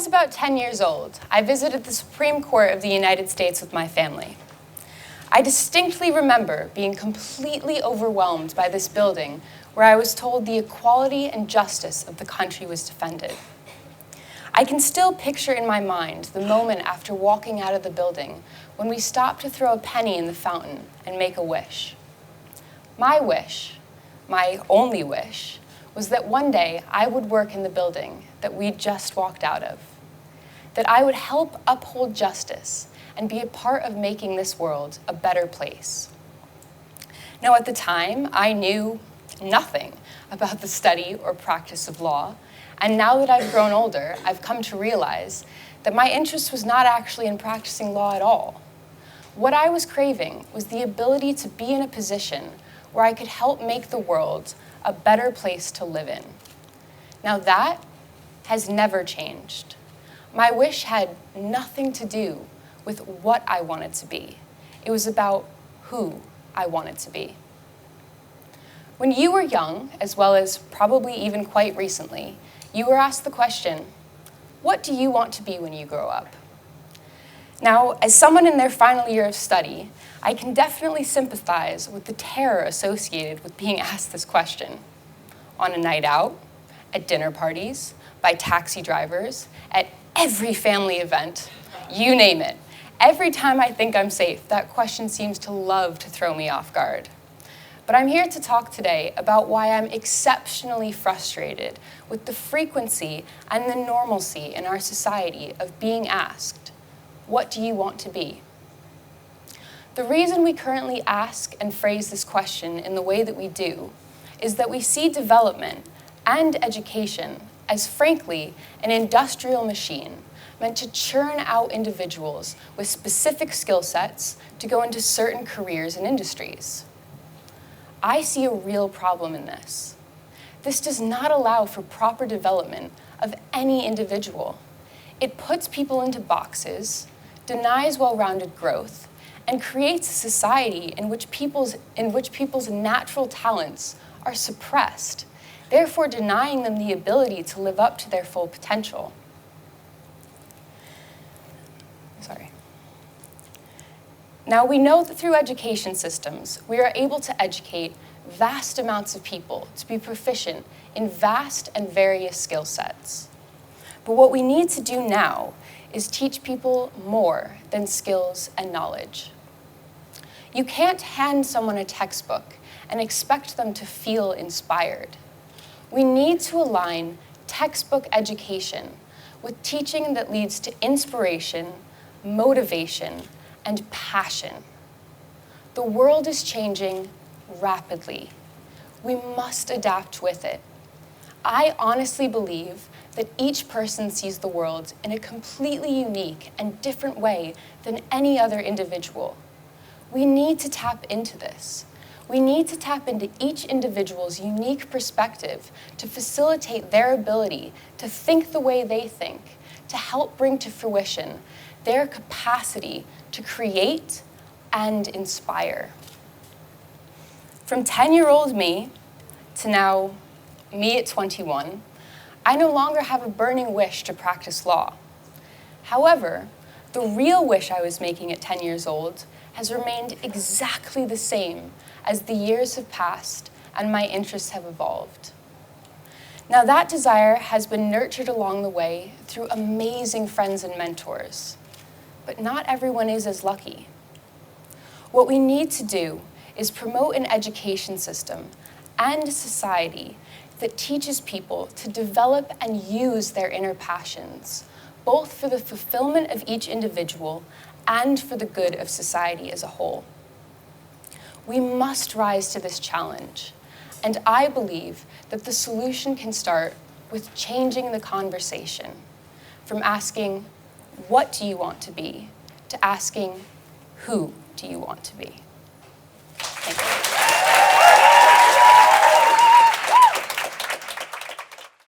was about 10 years old, I visited the Supreme Court of the United States with my family. I distinctly remember being completely overwhelmed by this building where I was told the equality and justice of the country was defended. I can still picture in my mind the moment after walking out of the building when we stopped to throw a penny in the fountain and make a wish. My wish, my only wish, was that one day I would work in the building that we'd just walked out of, that I would help uphold justice and be a part of making this world a better place. Now, at the time, I knew nothing about the study or practice of law, and now that I've grown older, I've come to realize that my interest was not actually in practicing law at all. What I was craving was the ability to be in a position where I could help make the world a better place to live in. Now that has never changed. My wish had nothing to do with what I wanted to be. It was about who I wanted to be. When you were young, as well as probably even quite recently, you were asked the question, what do you want to be when you grow up? Now, as someone in their final year of study, I can definitely sympathize with the terror associated with being asked this question. On a night out, at dinner parties, by taxi drivers, at every family event, you name it. Every time I think I'm safe, that question seems to love to throw me off guard. But I'm here to talk today about why I'm exceptionally frustrated with the frequency and the normalcy in our society of being asked, what do you want to be? The reason we currently ask and phrase this question in the way that we do is that we see development and education as, frankly, an industrial machine meant to churn out individuals with specific skill sets to go into certain careers and industries. I see a real problem in this. This does not allow for proper development of any individual. It puts people into boxes, denies well-rounded growth, and creates a society in which people's natural talents are suppressed, therefore denying them the ability to live up to their full potential. Now, we know that through education systems, we are able to educate vast amounts of people to be proficient in vast and various skill sets. But what we need to do now is teach people more than skills and knowledge. You can't hand someone a textbook and expect them to feel inspired. We need to align textbook education with teaching that leads to inspiration, motivation, and passion. The world is changing rapidly. We must adapt with it. I honestly believe that each person sees the world in a completely unique and different way than any other individual. We need to tap into this. We need to tap into each individual's unique perspective to facilitate their ability to think the way they think, to help bring to fruition their capacity to create and inspire. From 10-year-old me to now me at 21, I no longer have a burning wish to practice law. However, the real wish I was making at 10 years old has remained exactly the same as the years have passed and my interests have evolved. Now, that desire has been nurtured along the way through amazing friends and mentors. But not everyone is as lucky. What we need to do is promote an education system and a society that teaches people to develop and use their inner passions, both for the fulfillment of each individual and for the good of society as a whole. We must rise to this challenge, and I believe that the solution can start with changing the conversation from asking, what do you want to be, to asking, who do you want to be? Thank you.